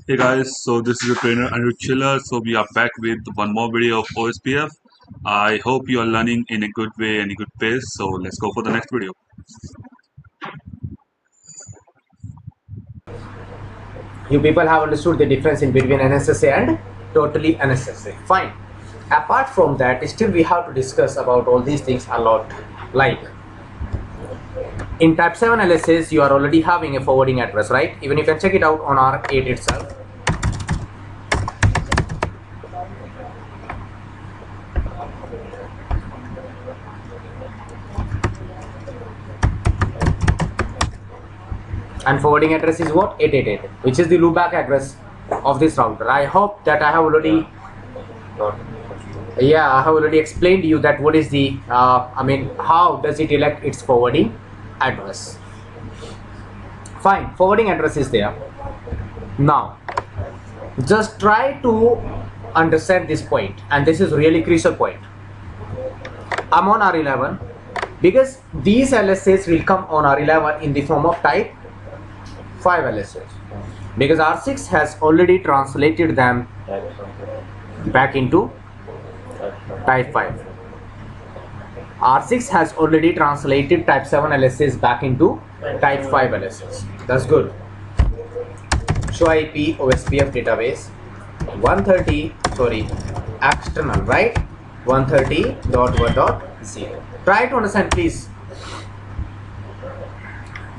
Hey guys, so this is your trainer Anirudh Chhillar. So we are back with one more video of OSPF. I hope you are learning in a good way and a good pace. So let's go for the next video. You people have understood the difference in between NSSA and totally NSSA. Fine. Apart from that, still we have to discuss about all these things a lot. Like in type 7 LSAs, you are already having a forwarding address, right? Even you can check it out on R8 itself. And forwarding address is what? 888, which is the loopback address of this router. I hope that I have already I have already explained to you that what is the how does it elect its forwarding address. Fine, forwarding address is there. Now just try to understand this point, and this is really crucial point. I'm on R11 because these LSAs will come on R11 in the form of type 5 LSAs, because R6 has already translated them back into type 5. R6 has already translated type 7 LSAs back into type 5 LSAs. That's good. Show IP OSPF database 130, external, right? 130.1.0. Try to understand, please.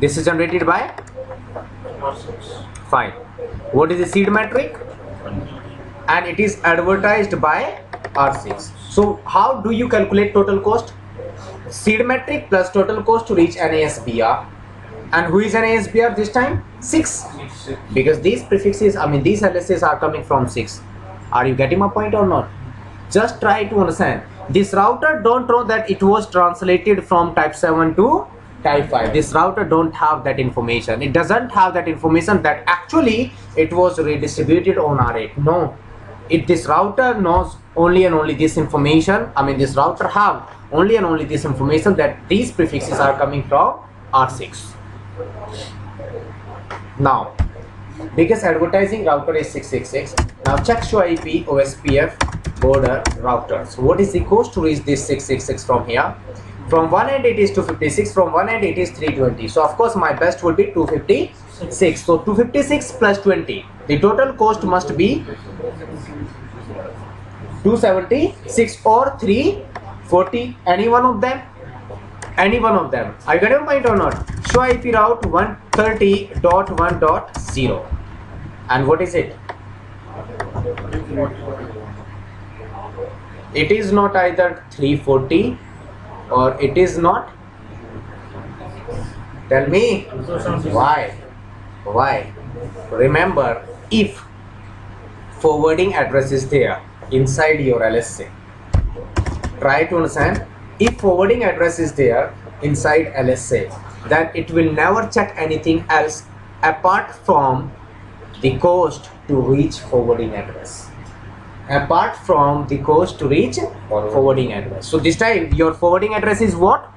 This is generated by fine. What is the seed metric? And it is advertised by R6. So how do you calculate total cost? Seed metric plus total cost to reach NASBR. And who is NASBR this time? 6. Because these prefixes, these LSAs are coming from 6. Are you getting my point or not? Just try to understand. This router don't know that it was translated from type 7 to type 5. This router don't have that information. It doesn't have that information that actually it was redistributed on R8. No. This router knows only and only this information. This router have only and only this information that these prefixes are coming from R6. Now, because advertising router is 666. Now check show IP OSPF border routers. What is the cost to reach this 666 from here? From one end it is 256, from one end it is 320. So of course my best would be 256. So 256 plus 20. The total cost must be 276 or 340. Any one of them? Any one of them. Are you getting my point or not? Show IP route 130.1.0. And what is it? It is not either 340 or it is not. Tell me why. Remember, if forwarding address is there inside your LSA, try to understand. If forwarding address is there inside LSA, then it will never check anything else apart from the cost to reach forwarding address. Apart from the cost to reach forwarding address. So this time your forwarding address is what?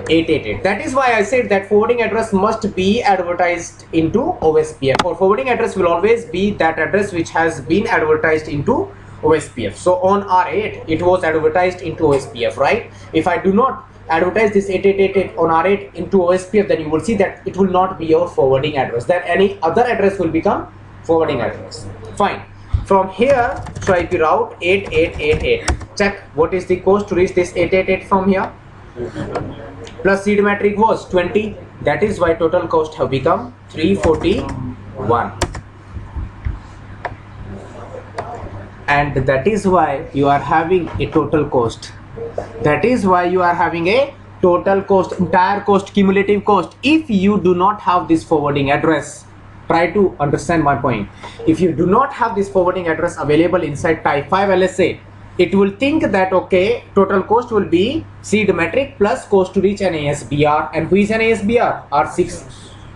888. That is why I said that forwarding address must be advertised into OSPF. Or forwarding address will always be that address which has been advertised into OSPF. So on R8 it was advertised into OSPF, right? If I do not advertise this 8888 on R8 into OSPF, then you will see that it will not be your forwarding address. Then any other address will become forwarding address. Fine. From here, so IP route 8888. Check what is the cost to reach this 888 from here. Plus seed metric was 20. That is why total cost have become 341. And that is why you are having a total cost. That is why you are having a total cost, entire cost, cumulative cost. If you do not have this forwarding address, try to understand my point. If you do not have this forwarding address available inside type 5 LSA, it will think that okay, total cost will be seed metric plus cost to reach an ASBR. And who is an ASBR? R6.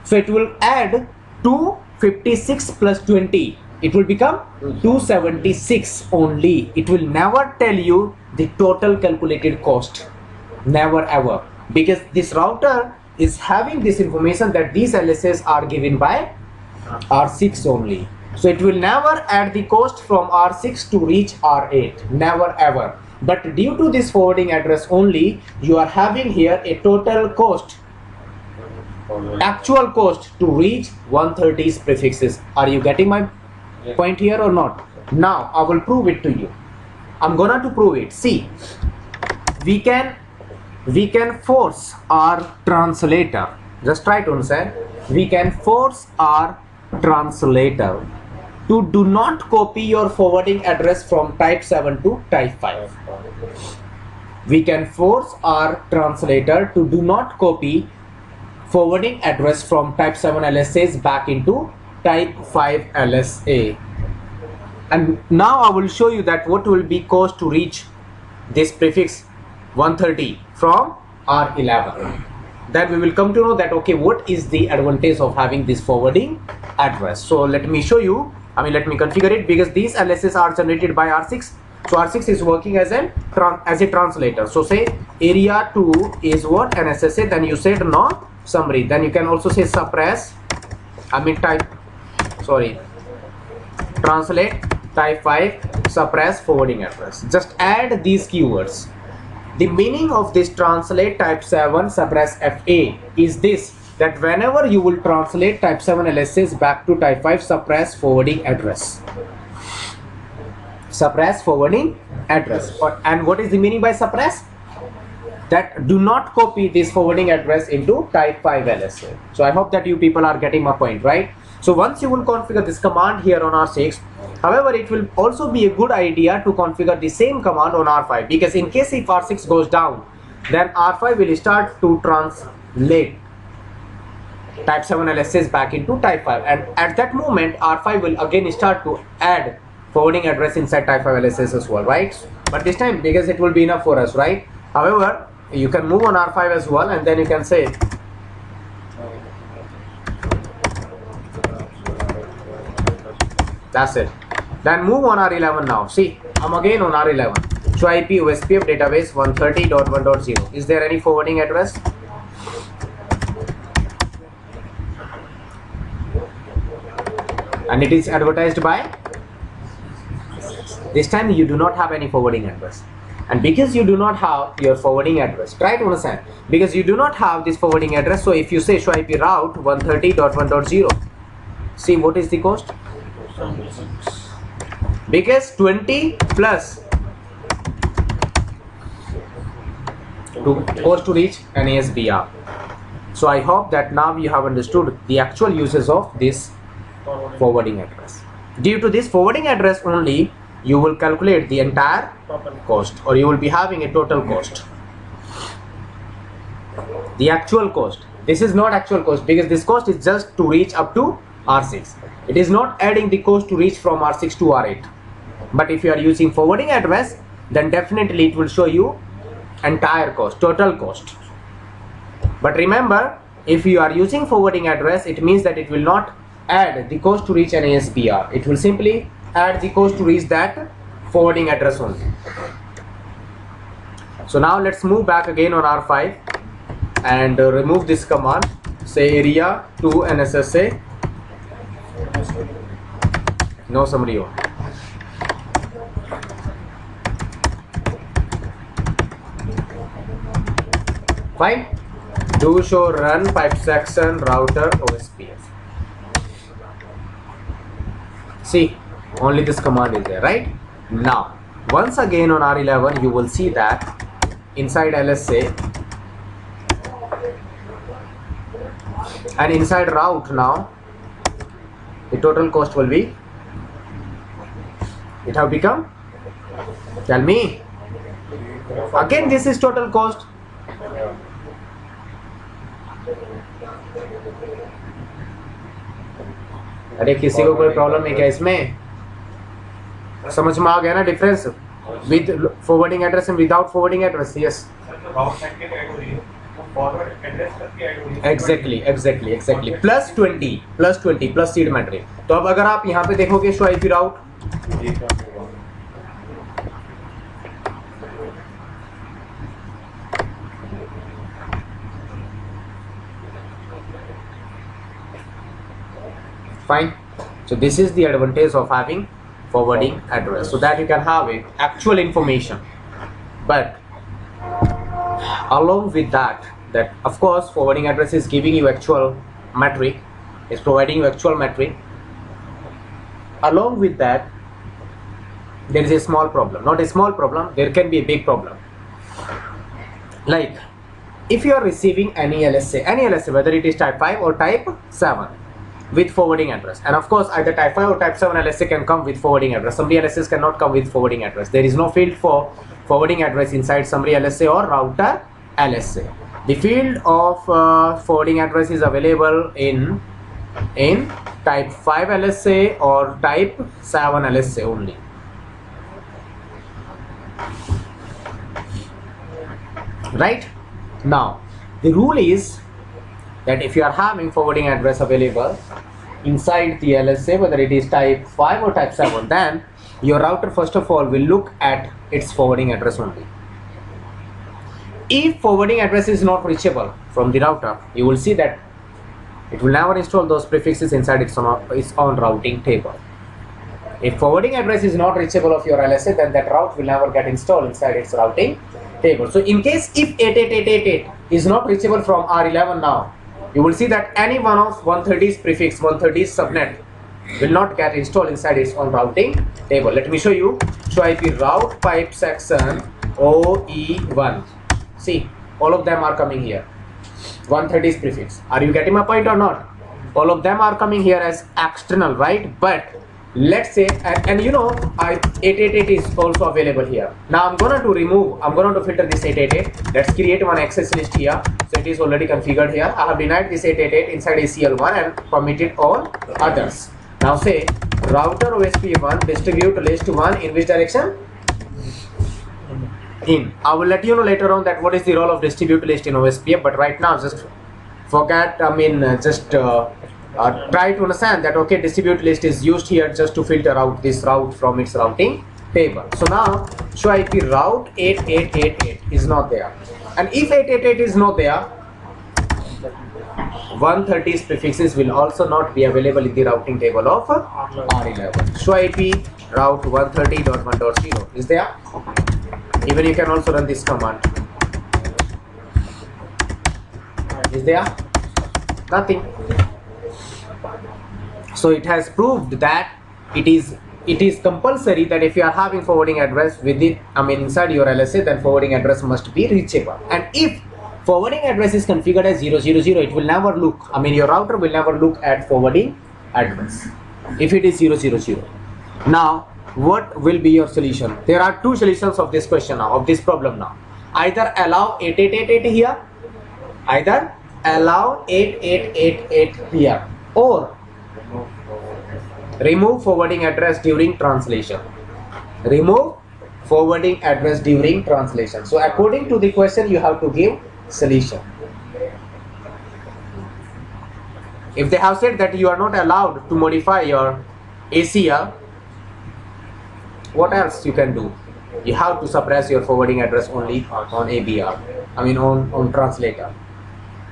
So it will add 256 plus 20. It will become 276 only. It will never tell you the total calculated cost. Never ever. Because this router is having this information that these LSAs are given by R6 only. So it will never add the cost from R6 to reach R8, never ever. But due to this forwarding address only, you are having here a total cost, actual cost to reach 130's prefixes. Are you getting my point here or not? Now I will prove it to you. I'm gonna to prove it. See, we can force our translator, just try to understand, we can force our translator to do not copy your forwarding address from type 7 to type 5. We can force our translator to do not copy forwarding address from type 7 LSAs back into type 5 LSA. And now I will show you that what will be cost to reach this prefix 130 from R11. Then we will come to know that, okay, what is the advantage of having this forwarding address. So let me show you, let me configure it, because these LSS are generated by R6. So R6 is working as a translator. So say area 2 is what? An SSA. Then you said no summary. Then you can also say suppress, translate type 5 suppress forwarding address. Just add these keywords. The meaning of this translate type 7 suppress FA is this, that whenever you will translate type 7 LSAs back to type 5, suppress forwarding address. Suppress forwarding address. And what is the meaning by suppress? That do not copy this forwarding address into type 5 LSA. So I hope that you people are getting my point, right? So once you will configure this command here on R6, however, it will also be a good idea to configure the same command on R5, because in case if R6 goes down, then R5 will start to translate type 7 LSAs back into type 5, and at that moment R5 will again start to add forwarding address inside type 5 LSAs as well, right? But this time, because it will be enough for us, right? However, you can move on R5 as well, and then you can say that's it. Then move on R11 now. See, I'm again on R11. Show IP OSPF database 130.1.0. Is there any forwarding address? And it is advertised by, this time you do not have any forwarding address. And because you do not have your forwarding address, try to understand, because you do not have this forwarding address. So if you say show IP route 130.1.0, see what is the cost? Because 20 plus to cost to reach an ASBR. So I hope that now you have understood the actual uses of this forwarding address. Due to this forwarding address only, you will calculate the entire cost, or you will be having a total cost. The actual cost. This is not actual cost, because this cost is just to reach up to R6. It is not adding the cost to reach from R6 to R8. But if you are using forwarding address, then definitely it will show you entire cost, total cost. But remember, if you are using forwarding address, it means that it will not add the cost to reach an ASBR. It will simply add the cost to reach that forwarding address only. So now let's move back again on R5 and remove this command. Say area to an SSA, no summary. Fine. Do show run pipe section router OSPF. See, only this command is there, right? Now, once again on R11, you will see that inside LSA and inside route now, the total cost will be, it have become, tell me, again this is total cost. अरे किसी को कोई problem है क्या इसमें? समझ में आ गया ना difference with forwarding address and without forwarding address? Yes, exactly +20 plus seed metric. तो अब अगर आप यहाँ पे देखोगे show IP route, fine. So this is the advantage of having forwarding address, so that you can have it actual information. But along with that of course forwarding address is giving you actual metric, is providing you actual metric. Along with that, there is a small problem, not a small problem, there can be a big problem. Like if you are receiving any LSA, whether it is type 5 or type 7 with forwarding address, and of course either type 5 or type 7 LSA can come with forwarding address. Summary LSAs cannot come with forwarding address. There is no field for forwarding address inside summary LSA or router LSA. The field of forwarding address is available in type 5 LSA or type 7 LSA only. Right? Now the rule is that if you are having forwarding address available inside the LSA, whether it is type 5 or type 7, then your router first of all will look at its forwarding address only. If forwarding address is not reachable from the router, you will see that it will never install those prefixes inside its own routing table. If forwarding address is not reachable of your LSA, then that route will never get installed inside its routing table. So in case if 88888 is not reachable from R11 now, you will see that any one of 130's prefix, 130's subnet will not get installed inside its own routing table. Let me show you. Show IP route pipe section OE1. See, all of them are coming here. 130's prefix. Are you getting my point or not? All of them are coming here as external, right? But let's say, and you know, 888 is also available here. Now I'm going to filter this 888. Let's create one access list here. So it is already configured here. I have denied this 888 inside ACL1 and permitted all others. Now say router OSPF1 distribute list 1 in which direction? In. I will let you know later on that what is the role of distribute list in OSPF, but right now just forget, try to understand that okay, distribute list is used here just to filter out this route from its routing table. So now show IP route 8888 is not there, and if 888 is not there, 130's prefixes will also not be available in the routing table of R11. Show IP route 130.1.0 is there. Even you can also run this command. Is there? Nothing. So it has proved that it is compulsory that if you are having forwarding address within, inside your LSA, then forwarding address must be reachable. And if forwarding address is configured as 000, it will never look, your router will never look at forwarding address if it is 000. Now what will be your solution? There are two solutions of this question now, of this problem now. Either allow 8888 here, either allow 8888 here, or remove forwarding address during translation. Remove forwarding address during translation. So according to the question, you have to give solution. If they have said that you are not allowed to modify your ACL, what else you can do? You have to suppress your forwarding address only on ABR, on translator.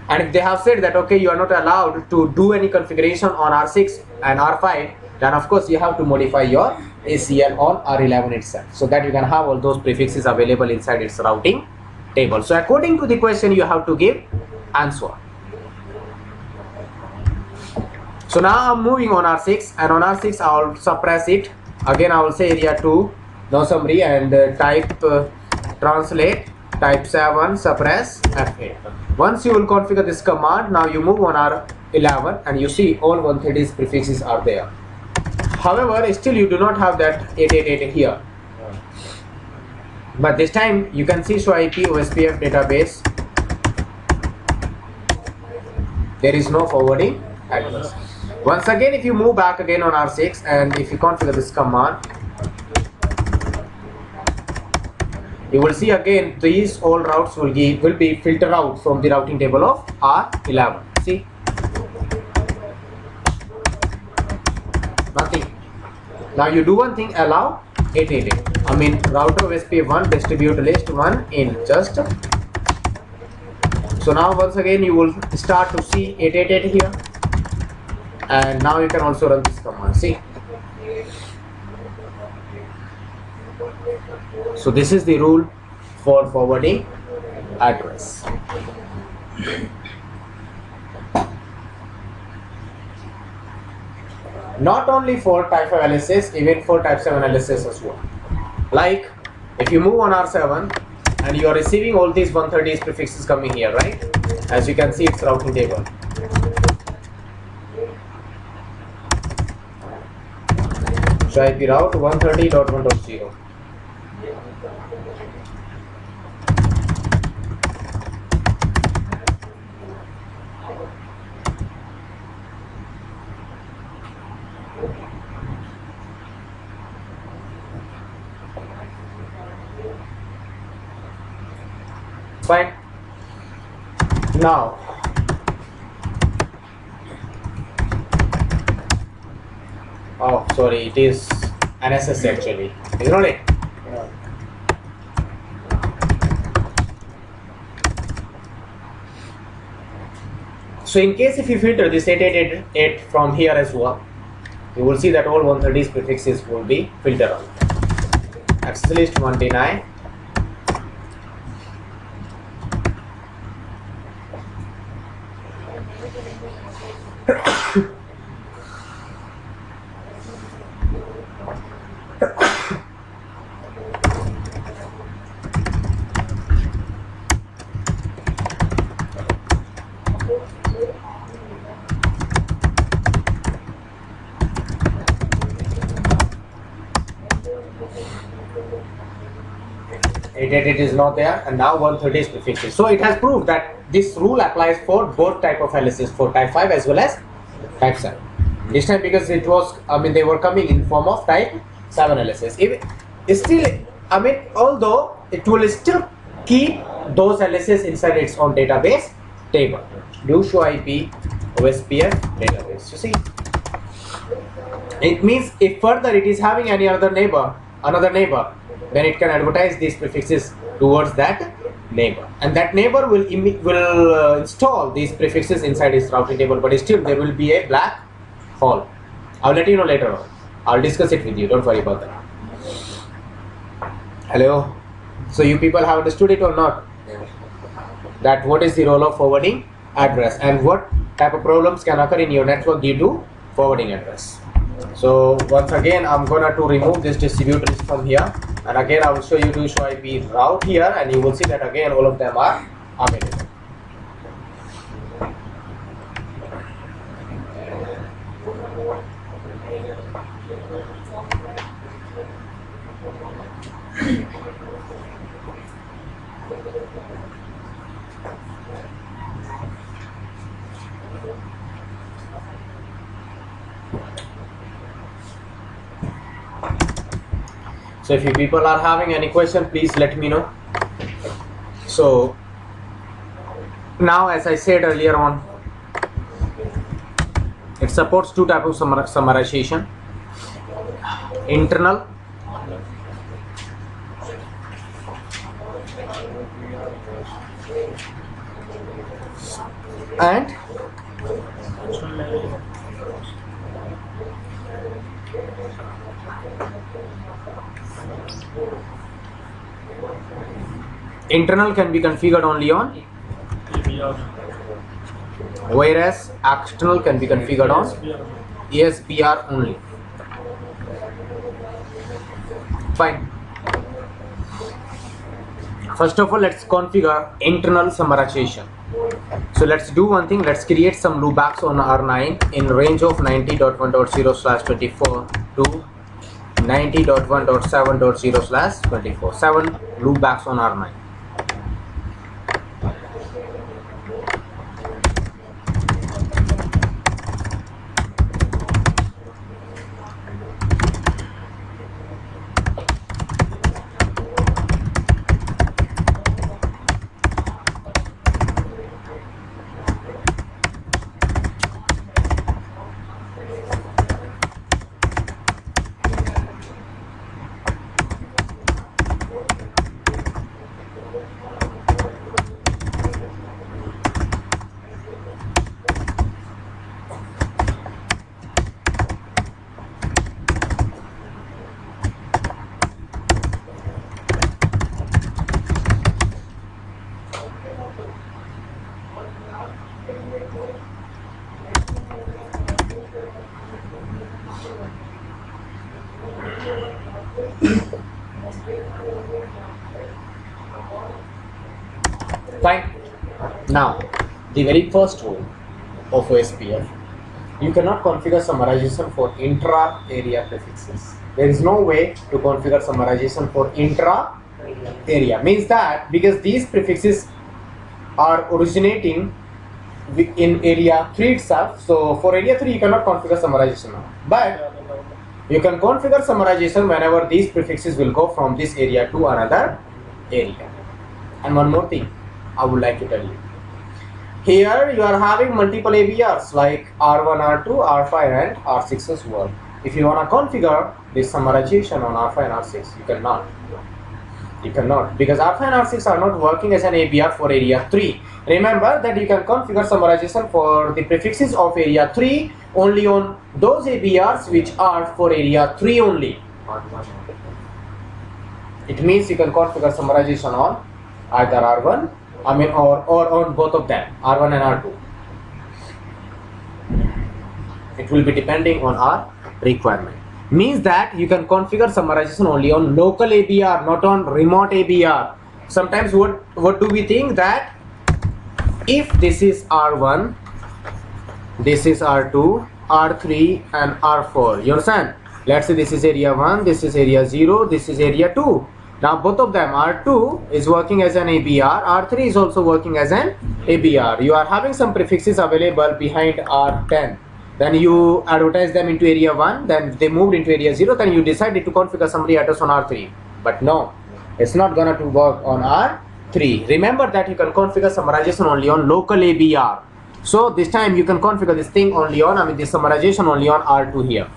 And if they have said that okay, you are not allowed to do any configuration on R6 and R5, then of course you have to modify your ACL on R11 itself, so that you can have all those prefixes available inside its routing table. So according to the question, you have to give answer. So now I'm moving on R6, and on R6 I will suppress it. Again I will say area 2, no summary, and type translate, type 7, suppress F8. Once you will configure this command, now you move on R11 and you see all 130's prefixes are there. However, still you do not have that 888 here. But this time you can see show IP OSPF database. There is no forwarding address. Once again, if you move back again on R6 and if you configure this command, you will see again these all routes will be filtered out from the routing table of R11. See, nothing. Now you do one thing, allow 888. Router OSPF1 distribute list 1 in just. So now once again you will start to see 888 here. And now you can also run this command. See, so this is the rule for forwarding address. Not only for type 5 LSS, even for type 7 LSS as well. Like if you move on R7 and you are receiving all these 130 prefixes coming here, right? As you can see, it's routing table. So IP route 130.1.0. Fine. Now, oh sorry, it is NSS actually, isn't it? Yeah. So in case if you filter this 8888 from here as well, you will see that all 130 prefixes will be filtered on. Access list 1 deny. It is not there, and now 130 is prefixes. So it has proved that this rule applies for both type of LSS, for type 5 as well as type 7. This time because it was, they were coming in form of type 7 LSS. Although it will still keep those LSS inside its own database table. Do show IP OSPF database. You see, it means if further it is having any other neighbor, then it can advertise these prefixes towards that neighbor, and that neighbor will install these prefixes inside its routing table, but still there will be a black hole. I'll let you know later on. I'll discuss it with you, don't worry about that. Hello. So you people have understood it or not? That what is the role of forwarding address and what type of problems can occur in your network due to forwarding address. So once again, I'm gonna to remove this distributor list from here, and again I will show you to show IP route here, and you will see that again all of them are available. So if you people are having any question, please let me know. So now, as I said earlier on, it supports two types of summarization: internal and internal can be configured only on, whereas external can be configured on ESBR only. Fine. First of all, let's configure internal summarization. So let's do one thing. Let's create some loopbacks on R9 in range of 90.1.0/24 to 90.1.7.0/24. 7 loopbacks on R9. Fine. Now, the very first rule of OSPF, you cannot configure summarization for intra-area prefixes. There is no way to configure summarization for intra-area. Means that because these prefixes are originating in area 3 itself, so for area 3 you cannot configure summarization now. But you can configure summarization whenever these prefixes will go from this area to another area. And one more thing I would like to tell you. Here you are having multiple ABRs like R1, R2, R5 and R6 as well. If you want to configure this summarization on R5 and R6, you cannot. You cannot, because R5 and R6 are not working as an ABR for area 3. Remember that you can configure summarization for the prefixes of area 3 only on those ABRs which are for area 3 only. It means you can configure summarization on either R1, or on both of them, R1 and R2. It will be depending on our requirement. Means that you can configure summarization only on local ABR, not on remote ABR. Sometimes what do we think that if this is R1, this is R2, R3 and R4, you understand? Let's say this is area 1, this is area 0, this is area 2. Now both of them, R2 is working as an ABR, R3 is also working as an ABR. You are having some prefixes available behind R10. Then you advertise them into area 1, then they moved into area 0, then you decided to configure summary address on R3. But no, it's not gonna to work on R3. Remember that you can configure summarization only on local ABR. So this time you can configure this thing only on, this summarization only on R2 here.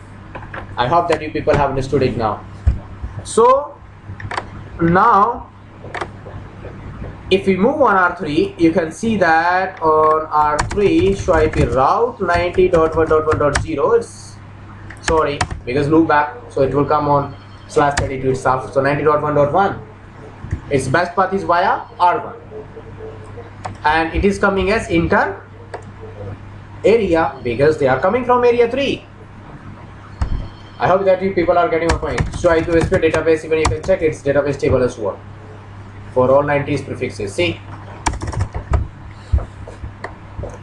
I hope that you people have understood it now. So now if we move on R3, you can see that on R3 show IP route 90.1.1.0, it's sorry because loop back, so it will come on /32 itself. So 90.1.1, its best path is via R1 and it is coming as inter area because they are coming from area 3. I hope that you people are getting my point. So I do OSPF database, even you can check its database table as well for all 90s prefixes. See,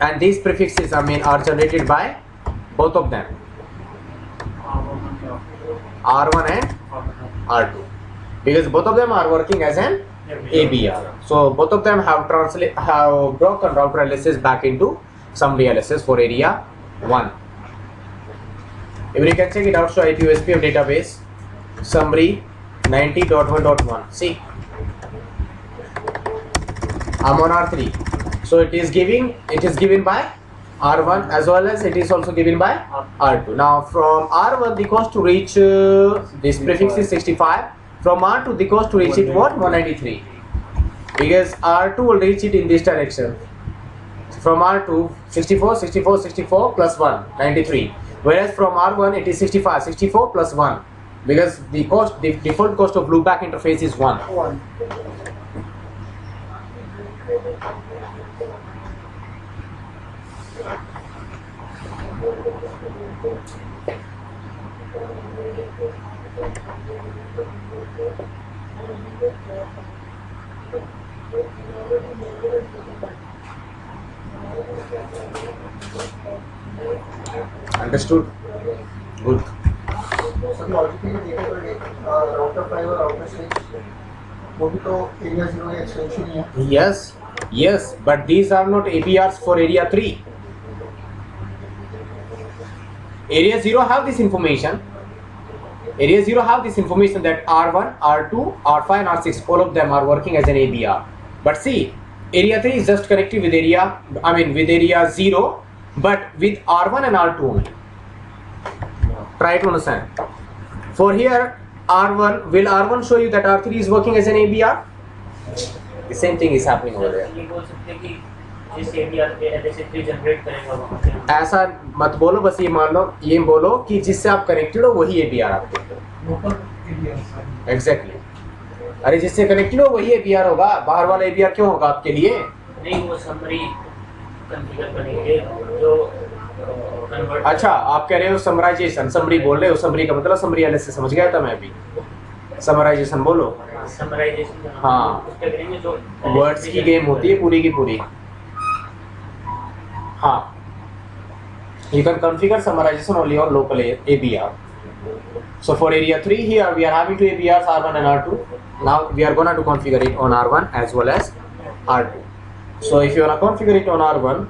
and these prefixes are generated by both of them, R1 and R2, because both of them are working as an ABR. So both of them have broken router LSS back into summary LSS for area 1. Even you can check it out. So IP OSPF database summary 90.1.1. See, I'm on R3, so it is given by R1 as well as it is also given by R2. Now from R1 the cost to reach this prefix is 65. From R2 the cost to reach it what? 193, because R2 will reach it in this direction. From R2 64 64 64 plus 1 93, whereas from R1 it is 65 64 plus 1, because the default cost of loopback interface is 1. Understood? Good. Sir logically देखा तो router 5 और router 6 वो भी तो area 0 के extension ही है. Yes, but these are not ABRs for area 3. Area 0 have this information. Area 0 have this information that R1, R2, R5 and R6 all of them are working as an ABR. But see, area 3 is just connected with area 0, but with R1 and R2 only. Try to understand. For here, R1, will R1 show you that R3 is working as an ABR? The same thing is happening over there. ऐसा मत बोलो, बस ये मान लो, ये बोलो कि जिससे आप कनेक्टेड हो वही ABR आपके. Exactly. अरे जिससे कनेक्टेड हो वही ABR होगा, बाहर वाला ABR क्यों होगा आपके लिए? नहीं, वो समरी कॉन्फ़िगर करेंगे जो अच्छा, आप कह रहे हो समराइजेशन, समरी बोल रहे हो, समरी का मतलब समरी एलएसए समझ गया था मैं भी। समराइजेशन बोलो। समराइजेशन, हाँ, उसके करेंगे जो वर्ड्स की गेम होती है पूरी की पूरी। हाँ, you can configure summarization only on local ABR. So for area 3 here we are having two ABRs R1 and R2. Now we are gonna to configure it on R1 as well as R2. So if you wanna configure it on R1,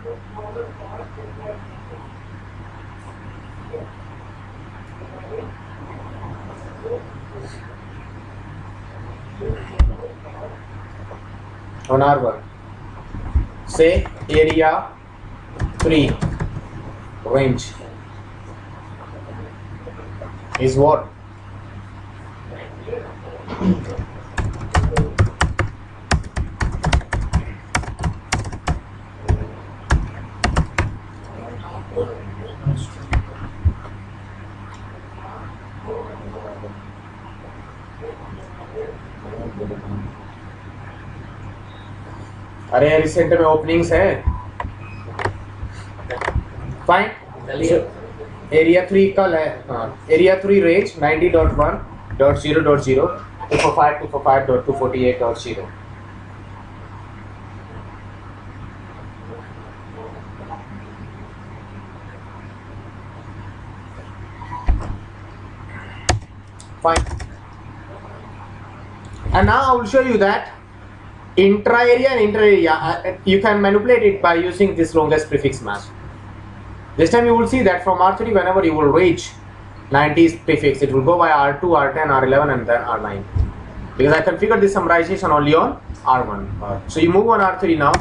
say area 3 range is what? अरे recent में openings है। Fine, area 3 कल है। हाँ, area 3 range 90.1.0.0 245.245.248.0। Fine. And now I will show you that intra area and inter area you can manipulate it by using this longest prefix match. This time you will see that from R3 whenever you will reach 90 prefix, it will go by R2, R10, R11 and then R9. Because I configured this summarization only on R1. So you move on R3 now.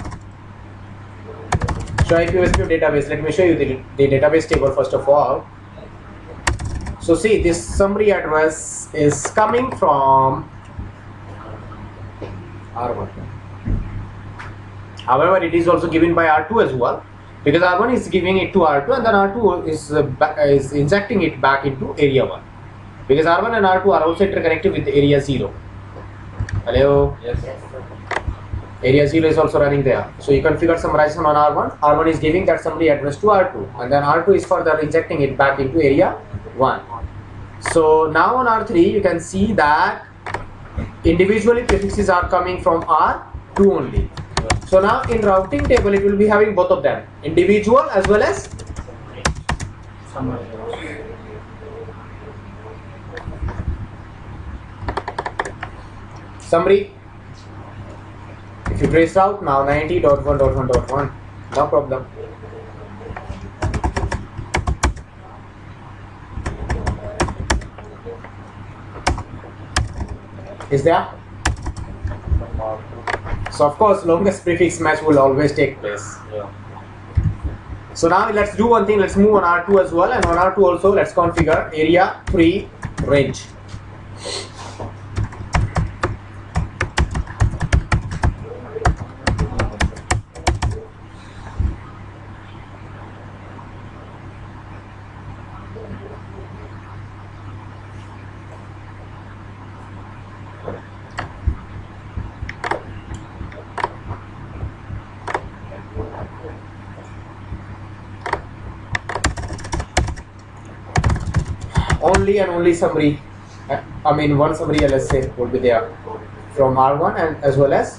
Show OSPF database. Let me show you the database table first of all. So see, this summary address is coming from R1. However, it is also given by R2 as well, because R1 is giving it to R2 and then R2 is injecting it back into area 1, because R1 and R2 are also interconnected with area 0. Hello? Yes. Area 0 is also running there. So you configure summarization on R1. R1 is giving that summary address to R2 and then R2 is further injecting it back into area 1. So now on R3 you can see that individually prefixes are coming from R2 only. So now in routing table it will be having both of them, individual as well as summary. If you trace out now 90.1.1.1, no problem. Is there? So of course longest prefix match will always take place. Yeah. So now let's do one thing, let's move on R2 as well, and on R2 also let's configure area 3 range. Only and only summary, I mean one summary LSA would be there from R1 and as well as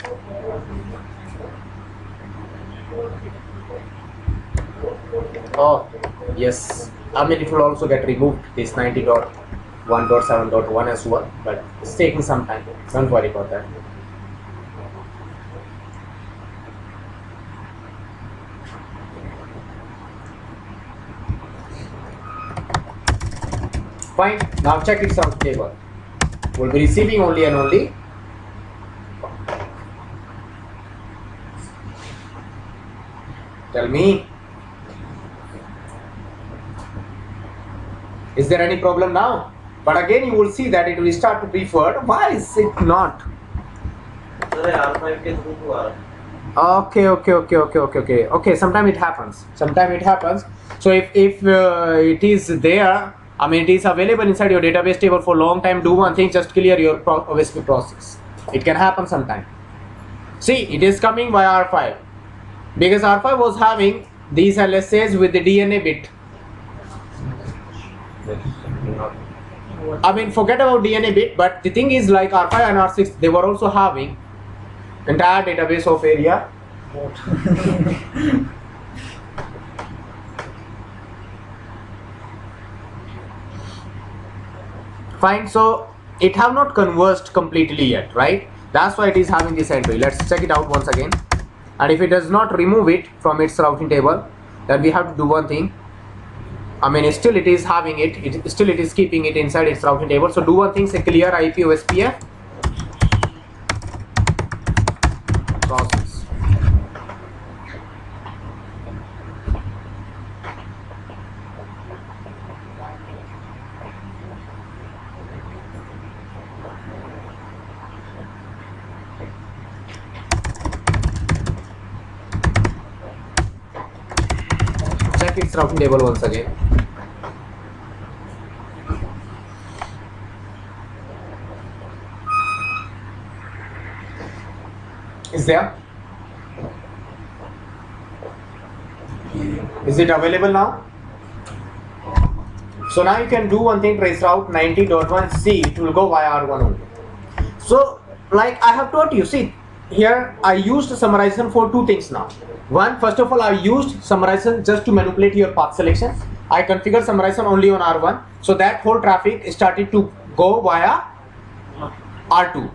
yes, I mean it will also get removed, this 90.1.7.1 as well, but it's taking some time, don't worry about that. Fine, now check its route table. We'll be receiving only and only tell me, is there any problem now? But again you will see that it will start to prefer. Why is it not? R5 के through to R. Okay, sometime it happens, so if it is there, I mean it is available inside your database table for long time, do one thing, just clear your OSP process. It can happen sometime. See, it is coming by R5 because R5 was having these LSAs with the DNA bit I mean, forget about DNA bit, but the thing is, like R5 and R6, they were also having entire database of area. Fine, so it have not conversed completely yet, right? That's why it is having this entry. Let's check it out once again. And if it does not remove it from its routing table, then we have to do one thing. I mean, still it is having it, still it is keeping it inside its routing table. So do one thing, say clear IP OSPF process. Check its routing table once again. Is there? Is it available now? So now you can do one thing, trace route 90.1C, it will go via R1 only. So like I have taught you, see here I used summarization for two things now. One, first of all, I used summarization just to manipulate your path selection. I configured summarization only on R1, so that whole traffic started to go via R2.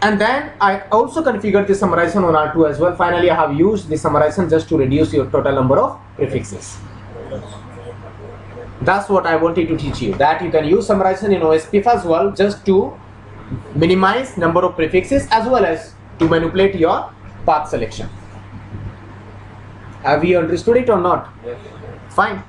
And then I also configured the summarization on R2 as well. Finally, I have used the summarization just to reduce your total number of prefixes. That's what I wanted to teach you, that you can use summarization in OSPF as well, just to minimize number of prefixes as well as to manipulate your path selection. Have you understood it or not? Yes. Fine.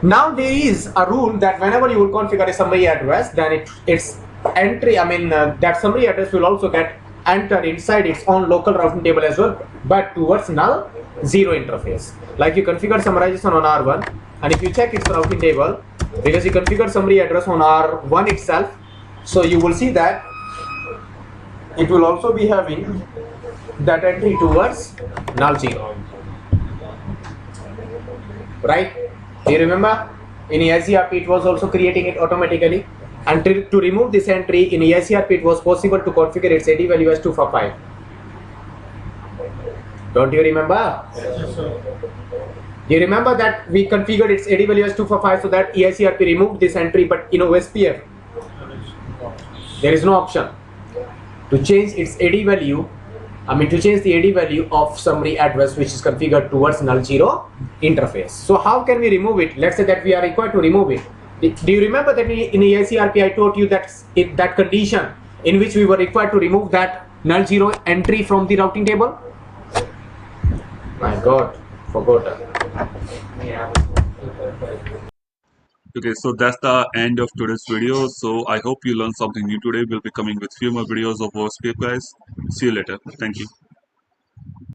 Now there is a rule that whenever you will configure a summary address, then its entry, that summary address will also get entered inside its own local routing table as well, but towards null zero interface. Like you configure summarization on R1, and if you check its routing table, because you configure summary address on R1 itself, so you will see that it will also be having that entry towards null zero. Right? Do you remember? In EICRP it was also creating it automatically, and to remove this entry in EICRP it was possible to configure its AD value as 245. Don't you remember? Yes, sir. Do you remember that we configured its AD value as 245 so that EICRP removed this entry, but in OSPF there is no option to change its AD value, to change the AD value of summary address which is configured towards null zero interface. So how can we remove it? Let's say that we are required to remove it. Do you remember that in EICRP I told you that that condition in which we were required to remove that null zero entry from the routing table? My God, forgot. Okay, so that's the end of today's video. So I hope you learned something new today. We'll be coming with few more videos of OSPF, guys. See you later. Thank you.